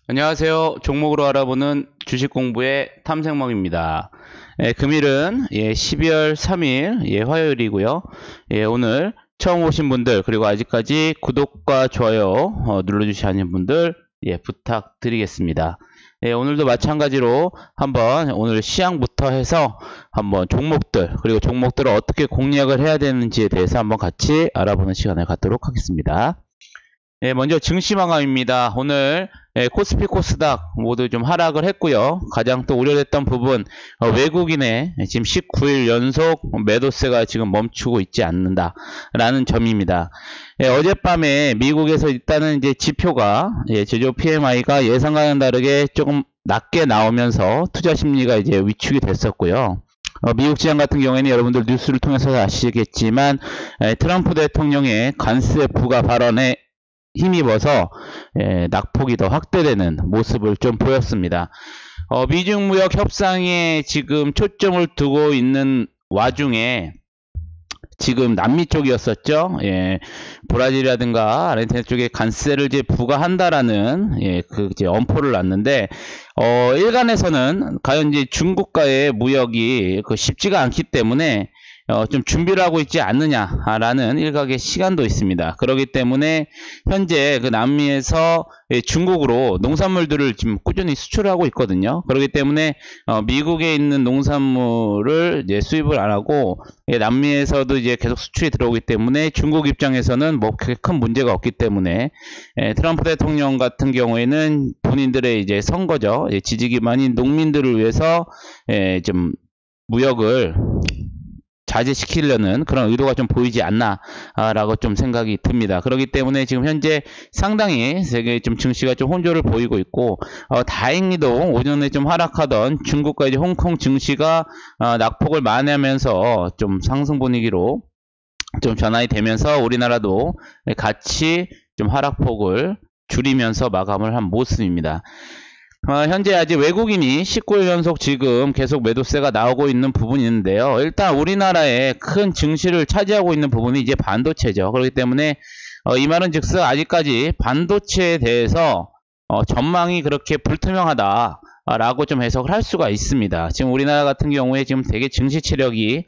안녕하세요. 종목으로 알아보는 주식 공부의 탐색먹입니다. 금일은 12월 3일 화요일이고요. 오늘 처음 오신 분들 그리고 아직까지 구독과 좋아요 눌러주시 않은 분들 부탁드리겠습니다. 오늘도 마찬가지로 한번 오늘 시향부터 해서 한번 종목들 그리고 종목들을 어떻게 공략을 해야 되는지에 대해서 한번 같이 알아보는 시간을 갖도록 하겠습니다. 먼저 증시 마감입니다. 오늘 코스피 코스닥 모두 좀 하락을 했고요. 가장 또 우려됐던 부분 외국인의 지금 19일 연속 매도세가 지금 멈추고 있지 않는다라는 점입니다. 어젯밤에 미국에서 일단은 이제 지표가 제조 PMI가 예상과는 다르게 조금 낮게 나오면서 투자 심리가 이제 위축이 됐었고요. 미국 시장 같은 경우에는 여러분들 뉴스를 통해서 아시겠지만 트럼프 대통령의 관세 부과 발언에 힘입어서 낙폭이 더 확대되는 모습을 좀 보였습니다. 미중 무역 협상에 지금 초점을 두고 있는 와중에 지금 남미 쪽이었었죠. 브라질이라든가 아르헨티나 쪽에 관세를 이제 부과한다라는 그 이제 엄포를 놨는데 일간에서는 과연 이제 중국과의 무역이 쉽지가 않기 때문에 좀 준비를 하고 있지 않느냐라는 일각의 시간도 있습니다. 그렇기 때문에 현재 그 남미에서 중국으로 농산물들을 지금 꾸준히 수출하고 있거든요. 그렇기 때문에 미국에 있는 농산물을 이제 수입을 안 하고 남미에서도 이제 계속 수출이 들어오기 때문에 중국 입장에서는 뭐 그렇게 큰 문제가 없기 때문에 트럼프 대통령 같은 경우에는 본인들의 이제 선거죠. 지지 기반인 농민들을 위해서 좀 무역을 자제시키려는 그런 의도가 좀 보이지 않나 라고 좀 생각이 듭니다. 그렇기 때문에 지금 현재 상당히 세계 좀 증시가 좀 혼조를 보이고 있고 다행히도 오전에 좀 하락하던 중국과 이제 홍콩 증시가 낙폭을 만회하면서 좀 상승 분위기로 좀 전환이 되면서 우리나라도 같이 좀 하락폭을 줄이면서 마감을 한 모습입니다. 현재 아직 외국인이 19일 연속 지금 계속 매도세가 나오고 있는 부분이 있는데요. 일단 우리나라의 큰 증시를 차지하고 있는 부분이 이제 반도체죠. 그렇기 때문에 이 말은 즉슨 아직까지 반도체에 대해서 전망이 그렇게 불투명하다 라고 좀 해석을 할 수가 있습니다. 지금 우리나라 같은 경우에 지금 되게 증시 체력이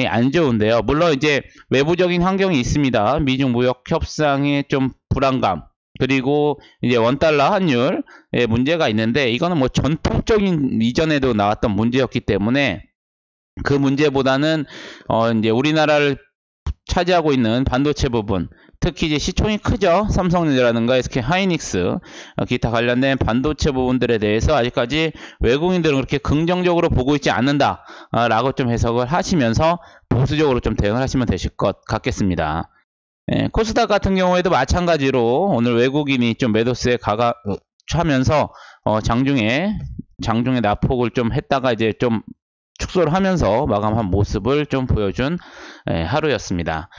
안 좋은데요. 물론 이제 외부적인 환경이 있습니다. 미중 무역 협상의 좀 불안감, 그리고 이제 원달러 환율에 문제가 있는데 이거는 뭐 전통적인 이전에도 나왔던 문제였기 때문에 그 문제보다는 이제 우리나라를 차지하고 있는 반도체 부분, 특히 이제 시총이 크죠. 삼성전자라든가 SK 하이닉스, 기타 관련된 반도체 부분들에 대해서 아직까지 외국인들은 그렇게 긍정적으로 보고 있지 않는다라고 좀 해석을 하시면서 보수적으로 좀 대응을 하시면 되실 것 같겠습니다. 코스닥 같은 경우에도 마찬가지로 오늘 외국인이 좀 매도세에 하면서 장중에 낙폭을 좀 했다가 이제 좀 축소를 하면서 마감한 모습을 좀 보여준 하루였습니다.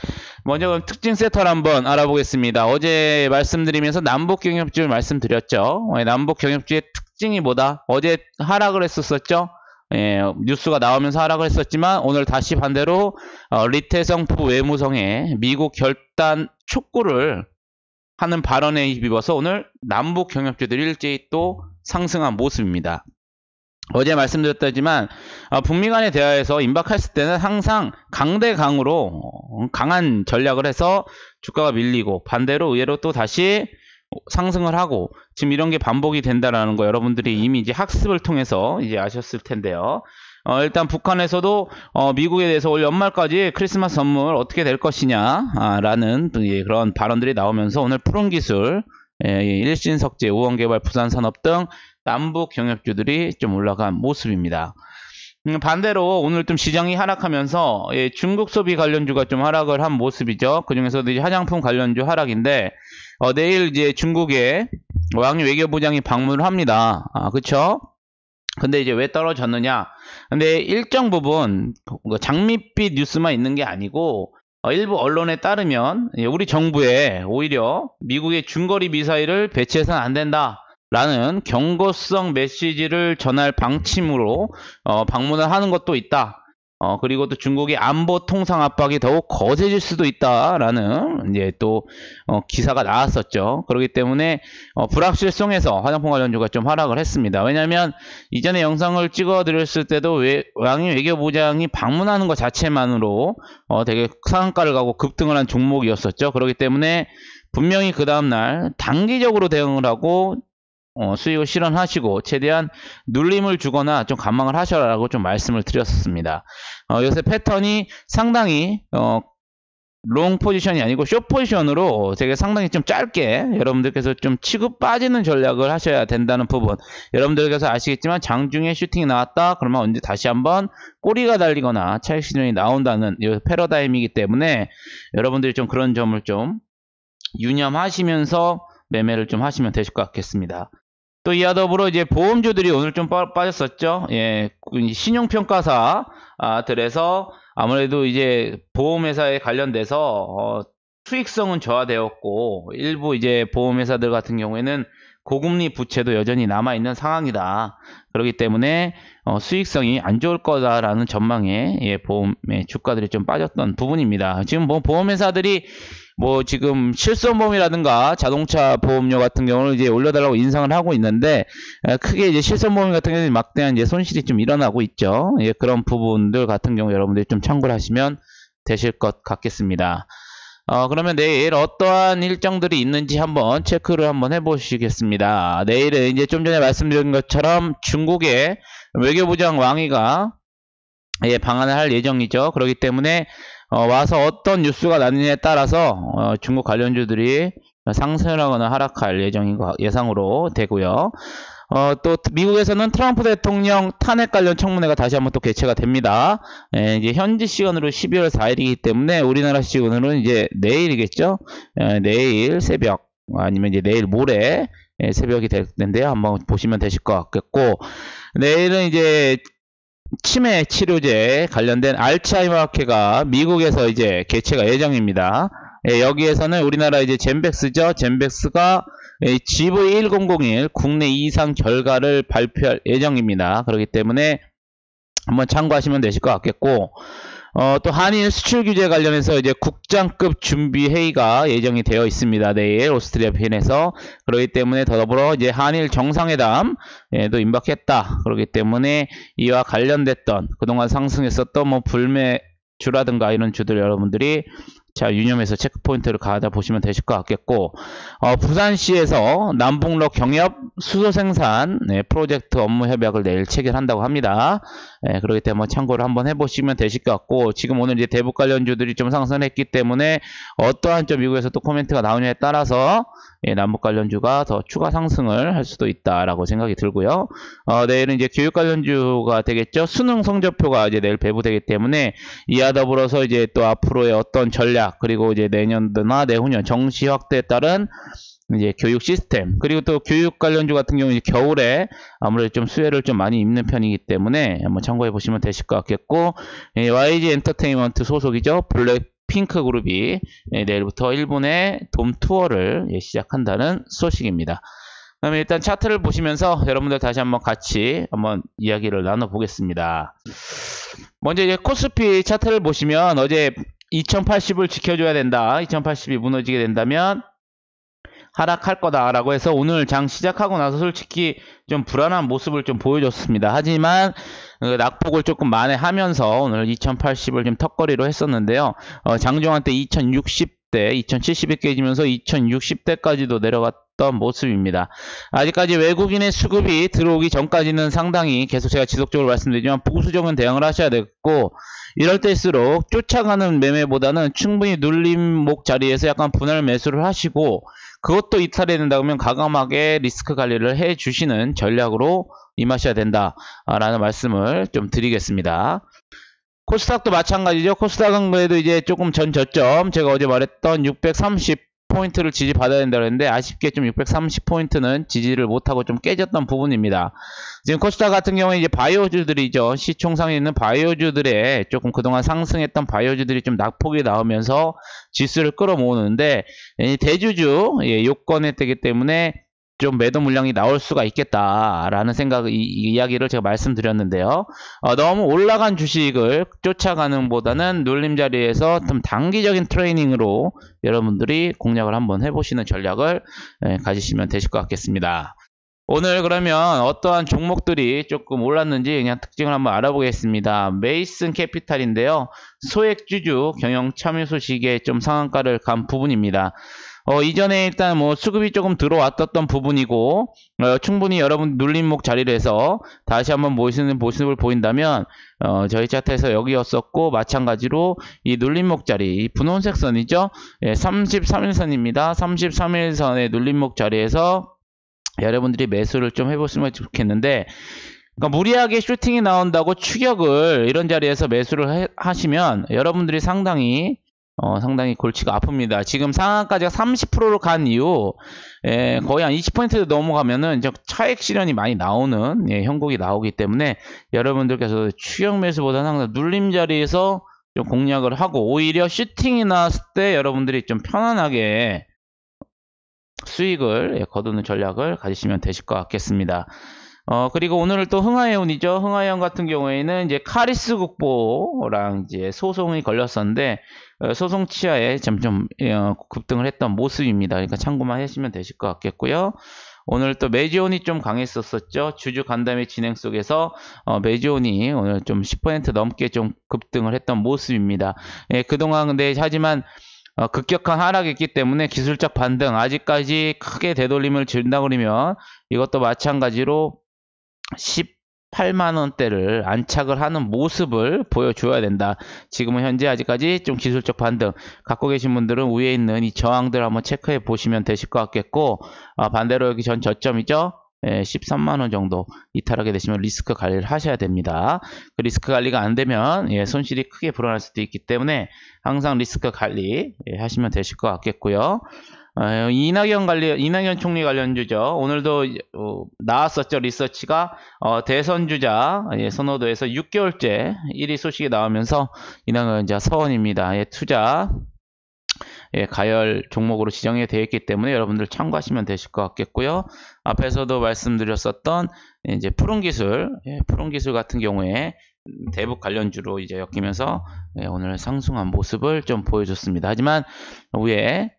먼저 특징 세터를 한번 알아보겠습니다. 어제 말씀드리면서 남북 경협주를 말씀드렸죠. 남북 경협주의 특징이 뭐다? 어제 하락을 했었죠. 뉴스가 나오면서 하락을 했었지만 오늘 다시 반대로 리태성 부외무성의 미국 결단 촉구를 하는 발언에 힘입어서 오늘 남북 경협주들이 일제히 또 상승한 모습입니다. 어제 말씀드렸다지만 북미 간의 대화에서 임박했을 때는 항상 강대강으로 강한 전략을 해서 주가가 밀리고 반대로 의외로 또 다시 상승을 하고 지금 이런 게 반복이 된다라는 거 여러분들이 이미 이제 학습을 통해서 이제 아셨을 텐데요. 일단 북한에서도 미국에 대해서 올 연말까지 크리스마스 선물 어떻게 될 것이냐 라는 그런 발언들이 나오면서 오늘 푸른기술, 일신석재, 우원개발, 부산산업 등 남북 경협주들이 좀 올라간 모습입니다. 반대로 오늘 좀 시장이 하락하면서 중국 소비 관련주가 좀 하락을 한 모습이죠. 그 중에서도 이제 화장품 관련주 하락인데 내일 이제 중국에 왕이 외교부장이 방문을 합니다. 그쵸? 근데 이제 왜 떨어졌느냐? 근데 일정 부분 장밋빛 뉴스만 있는 게 아니고 일부 언론에 따르면 우리 정부에 오히려 미국의 중거리 미사일을 배치해서는 안 된다 라는 경고성 메시지를 전할 방침으로 방문을 하는 것도 있다 그리고 또 중국의 안보 통상 압박이 더욱 거세질 수도 있다라는 이제 또 기사가 나왔었죠. 그렇기 때문에 불확실성에서 화장품 관련주가 좀 하락을 했습니다. 왜냐하면 이전에 영상을 찍어드렸을 때도 왕이 외교부장이 방문하는 것 자체만으로 되게 상한가를 가고 급등을 한 종목이었었죠. 그렇기 때문에 분명히 그 다음날 단기적으로 대응을 하고 수익을 실현하시고 최대한 눌림을 주거나 좀 관망을 하셔라라고 좀 말씀을 드렸었습니다. 요새 패턴이 상당히 롱 포지션이 아니고 숏 포지션으로 되게 상당히 좀 짧게 여러분들께서 좀 치고 빠지는 전략을 하셔야 된다는 부분, 여러분들께서 아시겠지만 장중에 슈팅이 나왔다 그러면 언제 다시 한번 꼬리가 달리거나 차익 실현이 나온다는 이 패러다임이기 때문에 여러분들이 좀 그런 점을 좀 유념하시면서 매매를 좀 하시면 되실 것 같겠습니다. 또 이와 더불어 이제 보험주들이 오늘 좀 빠졌었죠. 예, 신용평가사들에서 아무래도 이제 보험회사에 관련돼서 수익성은 저하되었고 일부 이제 보험회사들 같은 경우에는 고금리 부채도 여전히 남아있는 상황이다. 그렇기 때문에 수익성이 안 좋을 거다라는 전망에 보험의 주가들이 좀 빠졌던 부분입니다. 지금 뭐 보험회사들이 지금 실손보험이라든가 자동차 보험료 같은 경우는 이제 올려달라고 인상을 하고 있는데, 크게 이제 실손보험 같은 경우는 막대한 이제 손실이 좀 일어나고 있죠. 예, 그런 부분들 같은 경우 여러분들이 좀 참고를 하시면 되실 것 같겠습니다. 그러면 내일 어떠한 일정들이 있는지 한번 체크를 한번 해보시겠습니다. 내일은 이제 좀 전에 말씀드린 것처럼 중국의 외교부장 왕이가 방한을 할 예정이죠. 그렇기 때문에 와서 어떤 뉴스가 나느냐에 따라서 중국 관련주들이 상승을 하거나 하락할 예정인 거 예상으로 되고요. 또 미국에서는 트럼프 대통령 탄핵 관련 청문회가 다시 한번 또 개최가 됩니다. 이제 현지 시간으로 12월 4일이기 때문에 우리나라 시간으로는 이제 내일이겠죠. 내일 새벽 아니면 이제 내일 모레 새벽이 될 텐데요. 한번 보시면 되실 것 같겠고, 내일은 이제 치매 치료제 관련된 알츠하이머 학회가 미국에서 이제 개최가 예정입니다. 여기에서는 우리나라 이제 젠백스죠. 젠백스가 GV1001 국내 이상 결과를 발표할 예정입니다. 그렇기 때문에 한번 참고하시면 되실 것 같겠고, 또 한일 수출 규제 관련해서 이제 국장급 준비 회의가 예정이 되어 있습니다. 내일 오스트리아 vien에서. 그렇기 때문에 더불어 이제 한일 정상회담도 임박했다. 그렇기 때문에 이와 관련됐던 그동안 상승했었던 불매주라든가 이런 주들 여러분들이 유념해서 체크포인트를 가다 보시면 되실 것 같겠고, 부산시에서 남북로 경협 수소 생산 프로젝트 업무 협약을 내일 체결한다고 합니다. 그렇기 때문에 참고를 한번 해보시면 되실 것 같고, 지금 오늘 이제 대북 관련주들이 좀 상승했기 때문에 어떠한 좀 미국에서 또 코멘트가 나오냐에 따라서 남북 관련주가 더 추가 상승을 할 수도 있다라고 생각이 들고요. 내일은 이제 교육 관련주가 되겠죠. 수능 성적표가 이제 내일 배부되기 때문에 이와 더불어서 이제 또 앞으로의 어떤 전략, 그리고 이제 내년도나 내후년 정시 확대에 따른 이제 교육 시스템, 그리고 또 교육 관련주 같은 경우 이제 겨울에 아무래도 좀 수혜를 좀 많이 입는 편이기 때문에 한번 참고해 보시면 되실 것 같겠고, YG 엔터테인먼트 소속이죠. 블랙핑크 그룹이 내일부터 일본의 돔 투어를 시작한다는 소식입니다. 그러면 일단 차트를 보시면서 여러분들 다시 한번 같이 한번 이야기를 나눠 보겠습니다. 먼저 이제 코스피 차트를 보시면 어제 2080을 지켜줘야 된다. 2080이 무너지게 된다면 하락할 거다라고 해서 오늘 장 시작하고 나서 솔직히 좀 불안한 모습을 좀 보여줬습니다. 하지만 낙폭을 조금 만회하면서 오늘 2080을 좀 턱걸이로 했었는데요. 장중한 때 2060대, 2070이 깨지면서 2060대까지도 내려갔던 모습입니다. 아직까지 외국인의 수급이 들어오기 전까지는 상당히 계속 제가 지속적으로 말씀드리지만 보수적인 대응을 하셔야 되겠고, 이럴 때일수록 쫓아가는 매매보다는 충분히 눌림목 자리에서 약간 분할 매수를 하시고, 그것도 이탈해야 된다 그러면 과감하게 리스크 관리를 해 주시는 전략으로 임하셔야 된다라는 말씀을 좀 드리겠습니다. 코스닥도 마찬가지죠. 코스닥은 그래도 이제 조금 전 저점, 제가 어제 말했던 630포인트를 지지받아야 된다고 했는데 아쉽게 좀 630포인트는 지지를 못하고 좀 깨졌던 부분입니다. 지금 코스닥 같은 경우에 이제 바이오주들이죠. 시총상에 있는 바이오주들에 조금 그동안 상승했던 바이오주들이 좀 낙폭이 나오면서 지수를 끌어모으는데, 대주주 요건에 되기 때문에 좀 매도 물량이 나올 수가 있겠다라는 이야기를 제가 말씀드렸는데요. 너무 올라간 주식을 쫓아가는 보다는 눌림 자리에서 좀 단기적인 트레이닝으로 여러분들이 공략을 한번 해보시는 전략을 가지시면 되실 것 같겠습니다. 오늘 그러면 어떠한 종목들이 조금 올랐는지 그냥 특징을 한번 알아보겠습니다. 메이슨 캐피탈인데요. 소액주주 경영 참여 소식에 좀 상한가를 간 부분입니다. 이전에 일단 뭐 수급이 조금 들어왔던 부분이고, 충분히 여러분 눌림목 자리를 해서 다시 한번 모시는 모습을 보인다면, 저희 차트에서 여기였었고, 마찬가지로 이 눌림목 자리, 이 분홍색 선이죠. 33일선입니다. 33일선의 눌림목 자리에서 여러분들이 매수를 좀 해보시면 좋겠는데, 그러니까 무리하게 슈팅이 나온다고 추격을 이런 자리에서 매수를 하시면 여러분들이 상당히 골치가 아픕니다. 지금 상한가지가 30%로 간 이후 거의 한 20% 넘어가면은 이제 차익 실현이 많이 나오는 형국이 나오기 때문에 여러분들께서 추격 매수보다는 항상 눌림 자리에서 좀 공략을 하고, 오히려 슈팅이 나왔을 때 여러분들이 좀 편안하게 수익을 거두는 전략을 가지시면 되실 것 같겠습니다. 그리고 오늘 또 흥하해운이죠. 흥하해운 같은 경우에는 이제 카리스 국보랑 이제 소송이 걸렸었는데, 소송 치하에 점점 급등을 했던 모습입니다. 그러니까 참고만 하시면 되실 것 같겠고요. 오늘 또 메지온이 좀 강했었죠. 주주 간담회 진행 속에서 메지온이 오늘 좀 10% 넘게 좀 급등을 했던 모습입니다. 그동안 근데 하지만 급격한 하락이 있기 때문에 기술적 반등, 아직까지 크게 되돌림을 준다 그러면 이것도 마찬가지로 18만원대를 안착을 하는 모습을 보여줘야 된다. 지금은 현재 아직까지 좀 기술적 반등 갖고 계신 분들은 위에 있는 이 저항들 한번 체크해 보시면 되실 것 같겠고, 반대로 여기 전 저점이죠. 13만원 정도 이탈하게 되시면 리스크 관리를 하셔야 됩니다. 그 리스크 관리가 안 되면 손실이 크게 불어날 수도 있기 때문에 항상 리스크 관리 하시면 되실 것 같겠고요. 이낙연 총리 관련주죠. 오늘도 나왔었죠. 리서치가 대선주자 선호도에서 6개월째 1위 소식이 나오면서 이낙연자 서원입니다. 투자 가열 종목으로 지정이 되어 있기 때문에 여러분들 참고하시면 되실 것 같겠고요. 앞에서도 말씀드렸었던 이제 푸른기술 같은 경우에 대북 관련주로 이제 엮이면서 오늘 상승한 모습을 좀 보여줬습니다. 하지만 위에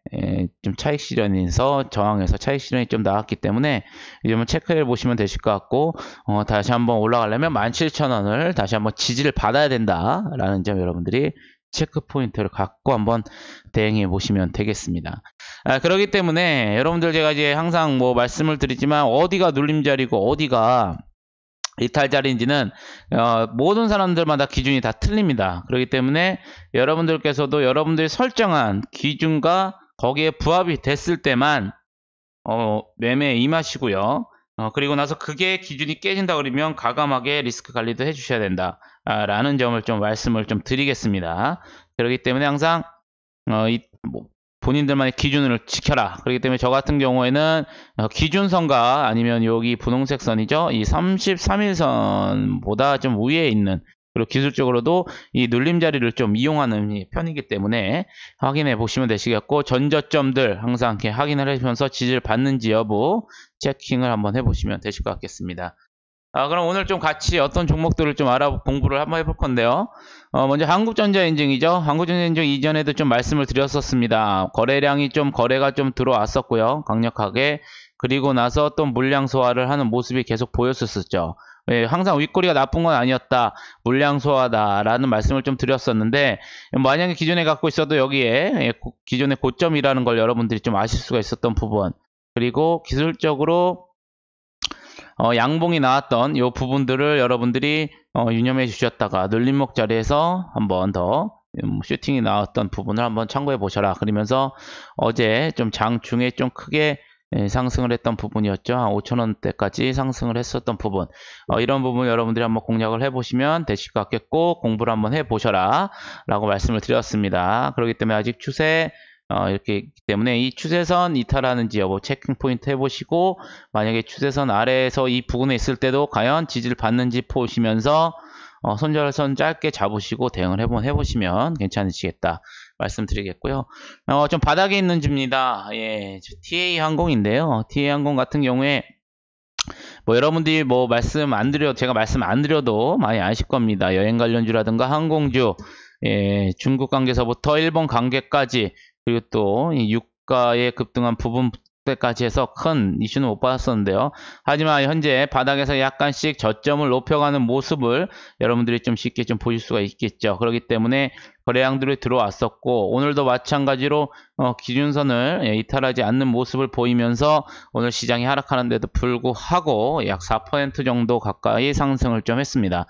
좀 차익 실현에서 저항에서 차익 실현이 좀 나왔기 때문에 이제 한번 체크해 보시면 되실 것 같고, 다시 한번 올라가려면 17,000원을 다시 한번 지지를 받아야 된다라는 점 여러분들이 체크 포인트를 갖고 한번 대응해 보시면 되겠습니다. 그렇기 때문에 여러분들 제가 이제 항상 뭐 말씀을 드리지만 어디가 눌림자리고 어디가 이탈자리인지는 모든 사람들마다 기준이 다 틀립니다. 그렇기 때문에 여러분들께서도 여러분들이 설정한 기준과 거기에 부합이 됐을 때만 매매에 임하시고요. 그리고 나서 그게 기준이 깨진다 그러면 과감하게 리스크 관리도 해주셔야 된다 라는 점을 좀 말씀을 좀 드리겠습니다. 그렇기 때문에 항상 본인들만의 기준을 지켜라. 그렇기 때문에 저 같은 경우에는 기준선과 아니면 여기 분홍색 선이죠. 이 33일선보다 좀 위에 있는, 그리고 기술적으로도 이 눌림 자리를 좀 이용하는 편이기 때문에 확인해 보시면 되시겠고, 전저점들 항상 이렇게 확인을 하시면서 지지를 받는지 여부 체킹을 한번 해보시면 되실 것 같겠습니다. 그럼 오늘 좀 같이 어떤 종목들을 좀 공부를 한번 해볼 건데요. 먼저 한국전자인증이죠. 한국전자인증 이전에도 좀 말씀을 드렸었습니다. 거래가 좀 들어왔었고요. 강력하게. 그리고 나서 또 물량 소화를 하는 모습이 계속 보였었죠. 항상 윗꼬리가 나쁜 건 아니었다. 물량 소화다라는 말씀을 좀 드렸었는데, 만약에 기존에 갖고 있어도 여기에 기존의 고점이라는 걸 여러분들이 좀 아실 수가 있었던 부분. 그리고 기술적으로 양봉이 나왔던 이 부분들을 여러분들이 유념해 주셨다가 눌림목 자리에서 한 번 더 슈팅이 나왔던 부분을 한번 참고해 보셔라. 그러면서 어제 좀 장중에 좀 크게 상승을 했던 부분이었죠. 한 5,000원대까지 상승을 했었던 부분. 이런 부분 여러분들이 한번 공략을 해보시면 되실 것 같겠고, 공부를 한번 해보셔라 라고 말씀을 드렸습니다. 그렇기 때문에 아직 추세 이렇게 있기 때문에 이 추세선 이탈하는지 여부 체킹 포인트 해보시고, 만약에 추세선 아래에서 이 부근에 있을 때도 과연 지지를 받는지 보시면서 손절선 짧게 잡으시고 대응을 한번 해보시면 괜찮으시겠다. 말씀드리겠고요. 좀 바닥에 있는 주입니다. 예, TA 항공인데요. TA 항공 같은 경우에 뭐 여러분들이 뭐 제가 말씀 안 드려도 많이 아실 겁니다. 여행 관련주라든가 항공주, 예, 중국 관계서부터 일본 관계까지, 그리고 또 이 유가의 급등한 부분 때까지 해서 큰 이슈는 못 받았었는데요. 하지만 현재 바닥에서 약간씩 저점을 높여가는 모습을 여러분들이 좀 쉽게 좀 보실 수가 있겠죠. 그렇기 때문에 거래량들이 들어왔었고, 오늘도 마찬가지로 기준선을 이탈하지 않는 모습을 보이면서 오늘 시장이 하락하는데도 불구하고 약 4% 정도 가까이 상승을 좀 했습니다.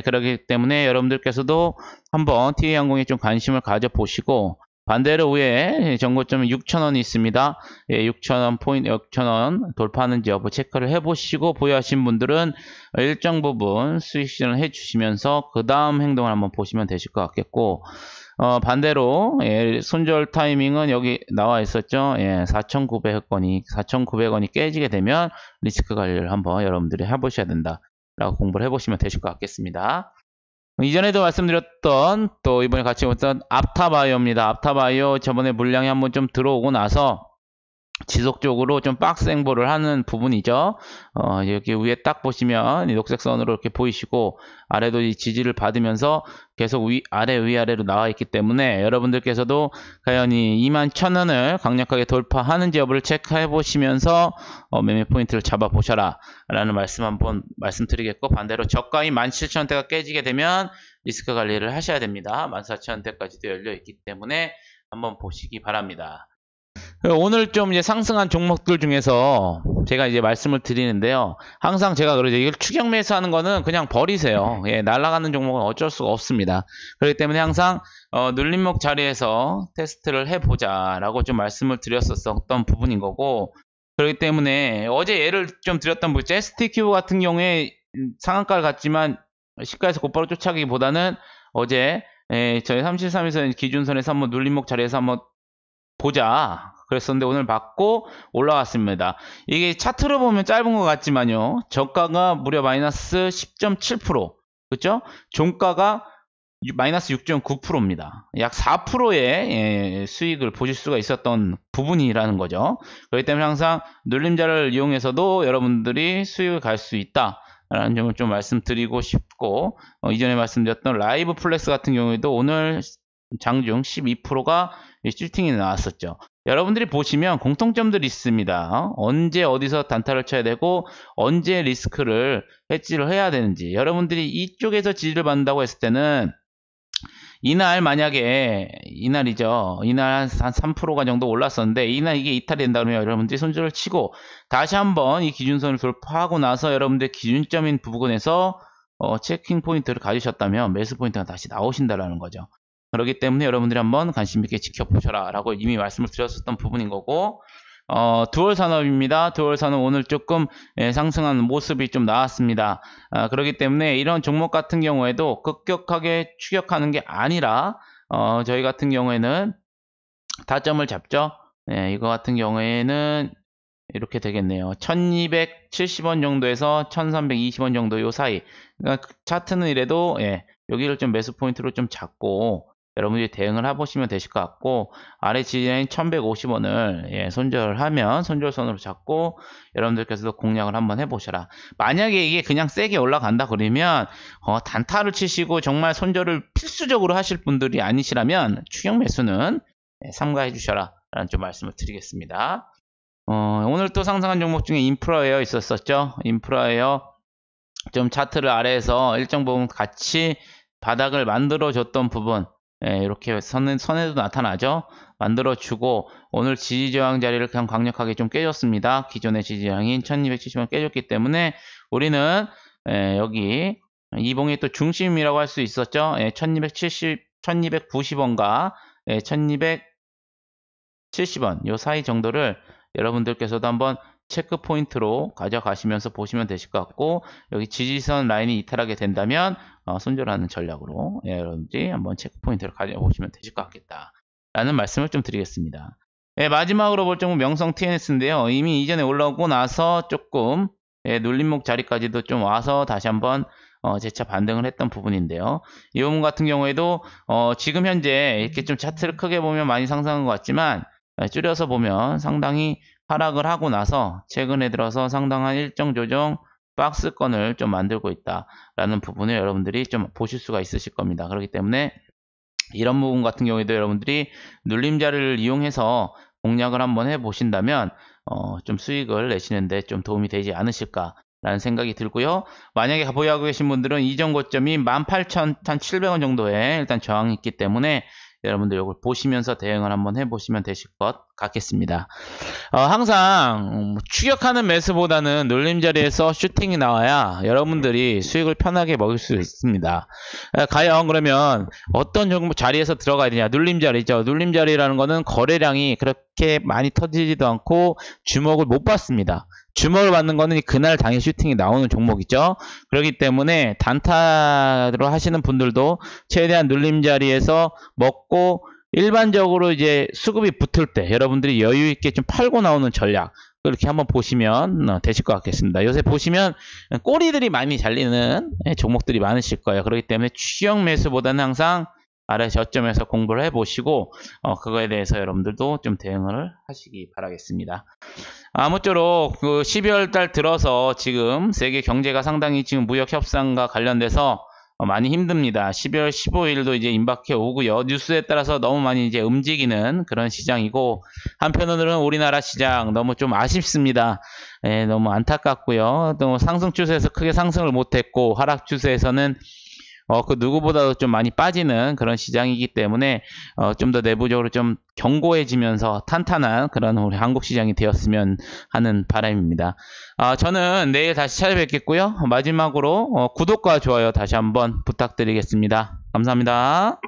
그렇기 때문에 여러분들께서도 한번 TA항공에 좀 관심을 가져보시고, 반대로 위에 정고점이 6,000원이 있습니다. 6,000원 포인트, 6,000원 돌파하는지 여부 체크를 해보시고, 보유하신 분들은 일정 부분 수익 실현을 해주시면서 그 다음 행동을 한번 보시면 되실 것 같겠고, 반대로 손절 타이밍은 여기 나와 있었죠. 4,900원이 깨지게 되면 리스크 관리를 한번 여러분들이 해보셔야 된다 라고 공부를 해보시면 되실 것 같겠습니다. 이전에도 말씀드렸던, 또 이번에 같이 봤던 앞타바이오입니다. 앞타바이오 저번에 물량이 한번 좀 들어오고 나서 지속적으로 좀 박스 행보를 하는 부분이죠. 여기 위에 딱 보시면 녹색 선으로 이렇게 보이시고, 아래도 이 지지를 받으면서 계속 위아래로 나와 있기 때문에 여러분들께서도 과연 이 21,000원을 강력하게 돌파하는지 여부를 체크해 보시면서 매매 포인트를 잡아 보셔라 라는 말씀 한번 말씀드리겠고, 반대로 저가인 17,000원대가 깨지게 되면 리스크 관리를 하셔야 됩니다. 14,000원대까지도 열려 있기 때문에 한번 보시기 바랍니다. 오늘 좀 이제 상승한 종목들 중에서 제가 이제 말씀을 드리는데요. 항상 제가 그러죠. 이걸 추격 매수하는 거는 그냥 버리세요. 날아가는 종목은 어쩔 수가 없습니다. 그렇기 때문에 항상 눌림목 자리에서 테스트를 해보자 라고 좀 말씀을 드렸었던 부분인 거고, 그렇기 때문에 어제 예를 좀 드렸던 부분, STQ 같은 경우에 상한가를 갔지만 시가에서 곧바로 쫓아가기보다는 어제 저희 33일선 기준선에서 한번 눌림목 자리에서 한번 보자 그랬었는데 오늘 맞고 올라왔습니다. 이게 차트로 보면 짧은 것 같지만요, 저가가 무려 마이너스 10.7%, 그렇죠? 종가가 마이너스 6.9%입니다. 약 4%의 수익을 보실 수가 있었던 부분이라는 거죠. 그렇기 때문에 항상 눌림자를 이용해서도 여러분들이 수익을 갈 수 있다 라는 점을 좀 말씀드리고 싶고, 이전에 말씀드렸던 라이브 플렉스 같은 경우에도 오늘 장중 12%가 슈팅이 나왔었죠. 여러분들이 보시면 공통점들이 있습니다. 언제 어디서 단타를 쳐야 되고 언제 리스크를 해지를 해야 되는지, 여러분들이 이쪽에서 지지를 받는다고 했을 때는 이날 만약에 이날이죠. 이날 한 3%가 정도 올랐었는데 이날 이게 이탈이 된다 그러면 여러분들이 손절을 치고 다시 한번 이 기준선을 돌파하고 나서 여러분들 기준점인 부분에서 체킹 포인트를 가지셨다면 매수 포인트가 다시 나오신다라는 거죠. 그렇기 때문에 여러분들이 한번 관심 있게 지켜보셔라 라고 이미 말씀을 드렸었던 부분인 거고, 두월 산업입니다. 두월 산업 오늘 조금 상승하는 모습이 좀 나왔습니다. 그렇기 때문에 이런 종목 같은 경우에도 급격하게 추격하는 게 아니라 저희 같은 경우에는 타점을 잡죠. 이거 같은 경우에는 이렇게 되겠네요. 1270원 정도에서 1320원 정도 요 사이. 그러니까 차트는 이래도 여기를 좀 매수 포인트로 좀 잡고 여러분들이 대응을 해보시면 되실 것 같고, 아래 지지라인 1150원을 손절하면 손절선으로 잡고 여러분들께서도 공략을 한번 해보셔라. 만약에 이게 그냥 세게 올라간다 그러면 단타를 치시고 정말 손절을 필수적으로 하실 분들이 아니시라면 추격 매수는 삼가해 주셔라 라는 좀 말씀을 드리겠습니다. 오늘 또 상승한 종목 중에 인프라웨어 있었었죠. 인프라웨어 좀 차트를 아래에서 일정 부분 같이 바닥을 만들어 줬던 부분, 이렇게 선에도 나타나죠. 만들어주고 오늘 지지저항 자리를 그냥 강력하게 좀 깨줬습니다. 기존의 지지저항인 1270원 깨졌기 때문에 우리는 여기 이봉이 또 중심이라고 할 수 있었죠. 1290원과 1270원 요 사이 정도를 여러분들께서도 한번 체크 포인트로 가져가시면서 보시면 되실 것 같고, 여기 지지선 라인이 이탈하게 된다면 손절하는 전략으로 여러분들이 한번 체크 포인트를 가져보시면 되실 것 같겠다 라는 말씀을 좀 드리겠습니다. 마지막으로 볼 종목 명성 TNS인데요. 이미 이전에 올라오고 나서 조금 눌림목 자리까지도 좀 와서 다시 한번 재차 반등을 했던 부분인데요. 이 부분 같은 경우에도 지금 현재 이렇게 좀 차트를 크게 보면 많이 상승한 것 같지만 줄여서 보면 상당히 하락을 하고 나서 최근에 들어서 상당한 일정 조정 박스권을 좀 만들고 있다라는 부분을 여러분들이 좀 보실 수가 있으실 겁니다. 그렇기 때문에 이런 부분 같은 경우에도 여러분들이 눌림자리를 이용해서 공략을 한번 해 보신다면 좀 수익을 내시는데 좀 도움이 되지 않으실까 라는 생각이 들고요. 만약에 보유하고 계신 분들은 이전 고점이 18,700원 정도에 일단 저항이 있기 때문에 여러분들 이걸 보시면서 대응을 한번 해보시면 되실 것 같겠습니다. 항상 추격하는 매수보다는 눌림자리에서 슈팅이 나와야 여러분들이 수익을 편하게 먹을 수 있습니다. 과연 그러면 어떤 자리에서 들어가야 되냐? 눌림자리죠. 눌림자리라는 거는 거래량이 그렇게 많이 터지지도 않고 주목을 못 받습니다. 주목을 받는 거는 그날 당일 슈팅이 나오는 종목이죠. 그렇기 때문에 단타로 하시는 분들도 최대한 눌림자리에서 먹고 일반적으로 이제 수급이 붙을 때 여러분들이 여유 있게 좀 팔고 나오는 전략 그렇게 한번 보시면 되실 것 같겠습니다. 요새 보시면 꼬리들이 많이 잘리는 종목들이 많으실 거예요. 그렇기 때문에 추격 매수보다는 항상 아래 저점에서 공부를 해보시고 그거에 대해서 여러분들도 좀 대응을 하시기 바라겠습니다. 아무쪼록 그 12월 달 들어서 지금 세계 경제가 상당히 지금 무역 협상과 관련돼서 많이 힘듭니다. 12월 15일도 이제 임박해 오고요. 뉴스에 따라서 너무 많이 이제 움직이는 그런 시장이고 한편으로는 우리나라 시장 너무 좀 아쉽습니다. 너무 안타깝고요. 또 상승 추세에서 크게 상승을 못했고 하락 추세에서는 그 누구보다도 좀 많이 빠지는 그런 시장이기 때문에 좀 더 내부적으로 좀 견고해지면서 탄탄한 그런 우리 한국 시장이 되었으면 하는 바람입니다. 저는 내일 다시 찾아뵙겠고요. 마지막으로 구독과 좋아요 다시 한번 부탁드리겠습니다. 감사합니다.